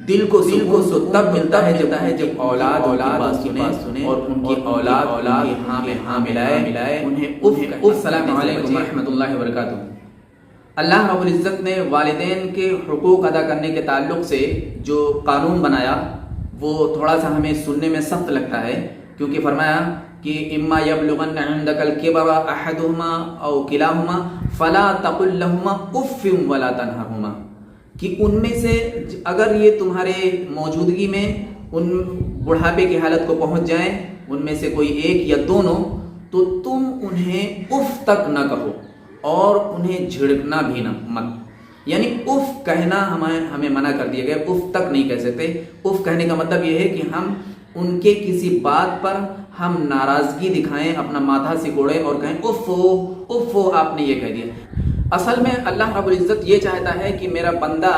دل کو سکون تو تب ملتا ہے جب اولاد بات سنے اور ان کی اولاد ہاں میں ہاں ملائے انہیں اف۔ السلام علیکم ورحمۃ اللہ وبرکاتہ۔ اللہ رب العزت نے والدین کے حقوق ادا کرنے کے تعلق سے جو قانون بنایا وہ تھوڑا سا ہمیں سننے میں سخت لگتا ہے، کیونکہ فرمایا کہ اما یبلغن عندک الکبر احدہما او کلاہما فلا تقل لہما اف ولا تنہرہما، کہ ان میں سے اگر یہ تمہارے موجودگی میں ان بڑھاپے کی حالت کو پہنچ جائیں، ان میں سے کوئی ایک یا دونوں، تو تم انہیں اف تک نہ کہو اور انہیں جھڑکنا بھی نہ مت۔ یعنی اف کہنا ہمیں منع کر دیا گیا، اف تک نہیں کہہ سکتے۔ اف کہنے کا مطلب یہ ہے کہ ہم ان کے کسی بات پر ہم ناراضگی دکھائیں، اپنا ماتھا سکوڑیں اور کہیں اف آپ نے یہ کہہ دیا۔ اصل میں اللہ رب العزت یہ چاہتا ہے کہ میرا بندہ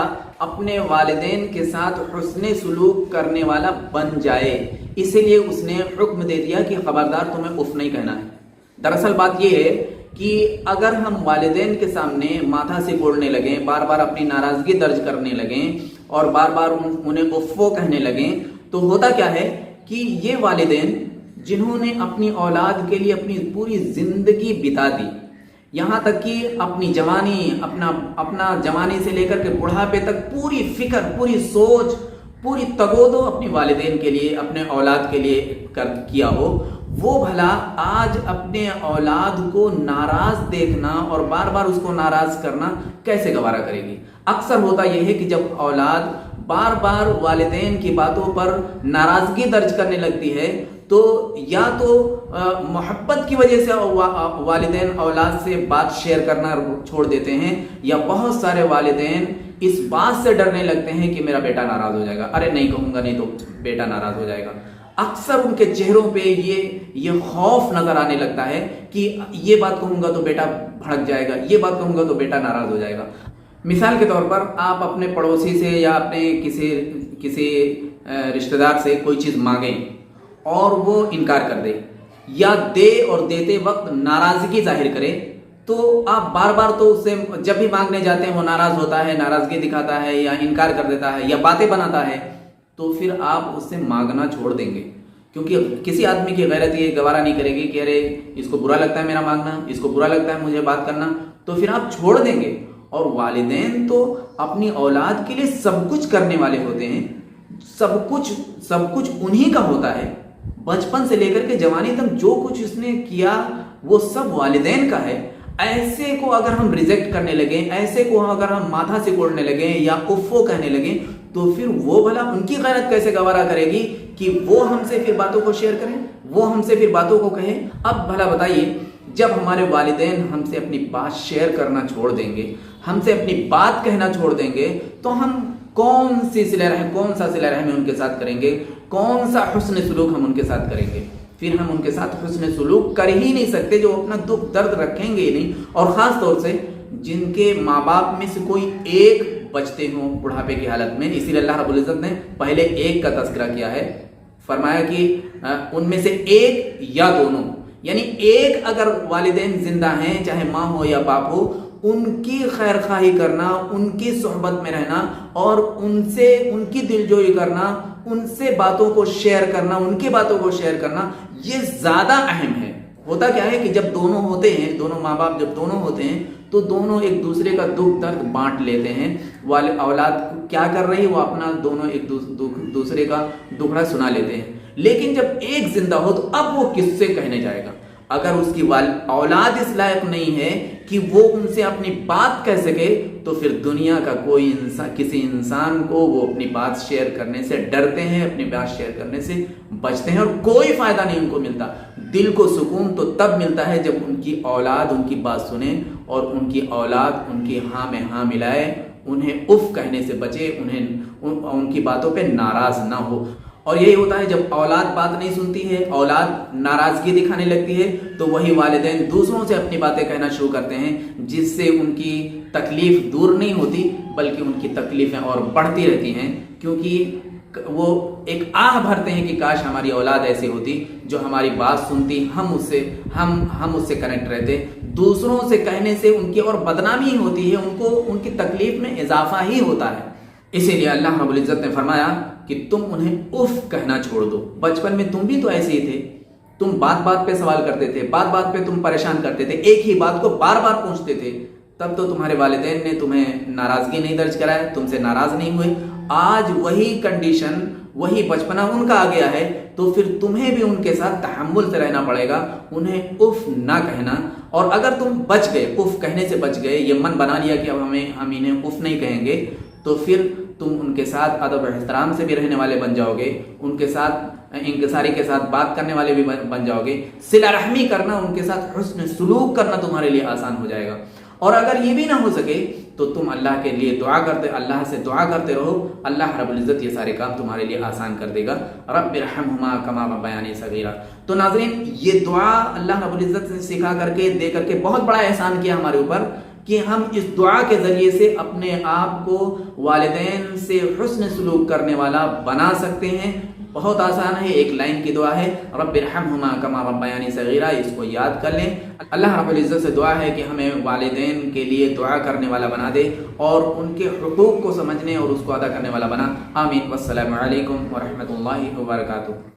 اپنے والدین کے ساتھ حسن سلوک کرنے والا بن جائے، اسی لیے اس نے حکم دے دیا کہ خبردار تمہیں اف نہیں کہنا ہے۔ دراصل بات یہ ہے کہ اگر ہم والدین کے سامنے ماتھا سکوڑنے لگیں، بار بار اپنی ناراضگی درج کرنے لگیں اور بار بار انہیں افو کہنے لگیں، تو ہوتا کیا ہے کہ یہ والدین جنہوں نے اپنی اولاد کے لیے اپنی پوری زندگی بتا دی، یہاں تک کہ اپنی جوانی اپنا جوانی سے لے کر کے بڑھاپے تک پوری فکر، پوری سوچ، پوری تگودو اپنے والدین کے لیے، اپنے اولاد کے لیے کیا ہو، وہ بھلا آج اپنے اولاد کو ناراض دیکھنا اور بار بار اس کو ناراض کرنا کیسے گوارا کرے گی؟ اکثر ہوتا یہ ہے کہ جب اولاد بار بار والدین کی باتوں پر ناراضگی درج کرنے لگتی ہے تو یا تو محبت کی وجہ سے والدین اولاد سے بات شیئر کرنا چھوڑ دیتے ہیں، یا بہت سارے والدین اس بات سے ڈرنے لگتے ہیں کہ میرا بیٹا ناراض ہو جائے گا، ارے نہیں کہوں گا نہیں تو بیٹا ناراض ہو جائے گا۔ اکثر ان کے چہروں پہ یہ خوف نظر آنے لگتا ہے کہ یہ بات کہوں گا تو بیٹا بھڑک جائے گا، یہ بات کہوں گا تو بیٹا ناراض ہو جائے گا۔ مثال کے طور پر آپ اپنے پڑوسی سے یا اپنے کسی رشتہ دار سے کوئی چیز مانگیں اور وہ انکار کر دے، یا دے اور دیتے وقت ناراضگی ظاہر کرے، تو آپ بار بار تو اس سے جب بھی مانگنے جاتے ہیں وہ ناراض ہوتا ہے، ناراضگی دکھاتا ہے یا انکار کر دیتا ہے یا باتیں بناتا ہے، تو پھر آپ اس سے مانگنا چھوڑ دیں گے، کیونکہ کسی آدمی کی غیرت یہ گوارا نہیں کرے گی کہ ارے اس کو برا لگتا ہے میرا مانگنا، اس کو برا لگتا ہے مجھے بات کرنا، تو پھر آپ چھوڑ دیں گے۔ اور والدین تو اپنی اولاد کے لیے سب کچھ کرنے والے ہوتے ہیں، سب کچھ انہی کا ہوتا ہے، بچپن سے لے کر کے جوانی تک جو کچھ اس نے کیا وہ سب والدین کا ہے۔ ایسے کو اگر ہم ریجیکٹ کرنے لگیں، ایسے کو اگر ہم ماتھا سکوڑنے لگیں یا افو کہنے لگیں، تو پھر وہ بھلا ان کی غیرت کیسے گوارا کرے گی کہ وہ ہم سے پھر باتوں کو شیئر کریں، وہ ہم سے پھر باتوں کو کہیں؟ اب بھلا بتائیے، جب ہمارے والدین ہم سے اپنی بات شیئر کرنا چھوڑ دیں گے، ہم سے اپنی بات کہنا چھوڑ دیں گے، تو ہم کون سا صلہ رحم ان کے ساتھ کریں گے؟ کون سا حسن سلوک ہم ان کے ساتھ کریں گے؟ پھر ہم ان کے ساتھ حسن سلوک کر ہی نہیں سکتے، جو اپنا دکھ درد رکھیں گے ہی نہیں۔ اور خاص طور سے جن کے ماں باپ میں سے کوئی ایک بچتے ہوں بڑھاپے کی حالت میں، اسی لیے اللہ رب العزت نے پہلے ایک کا تذکرہ کیا ہے، فرمایا کہ ان میں سے ایک یا دونوں، یعنی ایک اگر والدین زندہ ہیں، چاہے ماں ہو یا باپ ہو، ان کی خیر خواہی کرنا، ان کی صحبت میں رہنا اور ان سے ان کی دلجوئی کرنا، ان سے باتوں کو شیئر کرنا، ان کی باتوں کو شیئر کرنا، یہ زیادہ اہم ہے۔ ہوتا کیا ہے کہ جب دونوں ہوتے ہیں، دونوں ماں باپ جب دونوں ہوتے ہیں تو دونوں ایک دوسرے کا دکھ درد بانٹ لیتے ہیں۔ اولاد کیا کر رہی وہ اپنا دونوں ایک دوسرے کا دکھڑا سنا لیتے ہیں۔ لیکن جب ایک زندہ ہو تو اب وہ کس سے کہنے جائے گا؟ اگر اس کی اولاد اس لائق نہیں ہے کہ وہ ان سے اپنی بات کہہ سکے، تو پھر دنیا کا کوئی انسان، کسی انسان کو وہ اپنی بات شیئر کرنے سے ڈرتے ہیں، اپنی بات شیئر کرنے سے بچتے ہیں، اور کوئی فائدہ نہیں ان کو ملتا۔ دل کو سکون تو تب ملتا ہے جب ان کی اولاد ان کی بات سنے اور ان کی اولاد ان کی ہاں میں ہاں ملائے، انہیں اف کہنے سے بچے، ان کی باتوں پہ ناراض نہ ہو۔ اور یہی ہوتا ہے جب اولاد بات نہیں سنتی ہے، اولاد ناراضگی دکھانے لگتی ہے، تو وہی والدین دوسروں سے اپنی باتیں کہنا شروع کرتے ہیں، جس سے ان کی تکلیف دور نہیں ہوتی بلکہ ان کی تکلیفیں اور بڑھتی رہتی ہیں، کیونکہ وہ ایک آہ بھرتے ہیں کہ کاش ہماری اولاد ایسی ہوتی جو ہماری بات سنتی، ہم اس سے کنیکٹ رہتے۔ دوسروں سے کہنے سے ان کی اور بدنامی ہوتی ہے، ان کی تکلیف میں اضافہ ہی ہوتا ہے۔ اسی لیے اللہ رب العزت نے فرمایا کہ تم انہیں اف کہنا چھوڑ دو. بچپن میں تم بھی تو ایسے ہی تھے، تم بات بات پہ سوال کرتے تھے، بات بات پہ تم پریشان کرتے تھے، ایک ہی بات کو بار بار پوچھتے تھے. تب تو تمہارے والدین نے تمہیں ناراضگی نہیں درج کرایا، تم سے ناراض نہیں ہوئے. آج وہی کنڈیشن، وہی بچپنا ان کا آ گیا ہے، تو پھر تمہیں بھی ان کے ساتھ تحمل سے رہنا پڑے گا، انہیں اف نہ کہنا. اور اگر تم بچ گئے، اف کہنے سے بچ گئے، یہ من بنا لیا کہ اب ہم انہیں اف نہیں کہیں گے، تو پھر تم ان کے ساتھ ادب و احترام سے بھی رہنے والے بن جاؤ گے، ان کے ساتھ انکساری کے ساتھ بات کرنے والے بھی بن جاؤ گے. صلہ رحمی کرنا، ان کے ساتھ حسن سلوک کرنا تمہارے لیے آسان ہو جائے گا. اور اگر یہ بھی نہ ہو سکے تو تم اللہ کے لیے اللہ سے دعا کرتے رہو، اللہ رب العزت یہ سارے کام تمہارے لیے آسان کر دے گا. رب ارحمہما کما ربیانی صغیرا. تو ناظرین، یہ دعا اللہ رب العزت سے سکھا کر کے، دے کر کے بہت بڑا احسان کیا ہمارے اوپر کہ ہم اس دعا کے ذریعے سے اپنے آپ کو والدین سے حسن سلوک کرنے والا بنا سکتے ہیں. بہت آسان ہے، ایک لائن کی دعا ہے، رب ارحمہما کما ربیانی صغیرا. اس کو یاد کر لیں. اللہ رب العزت سے دعا ہے کہ ہمیں والدین کے لیے دعا کرنے والا بنا دے اور ان کے حقوق کو سمجھنے اور اس کو ادا کرنے والا بنا. آمین. والسلام علیکم ورحمۃ اللہ وبرکاتہ.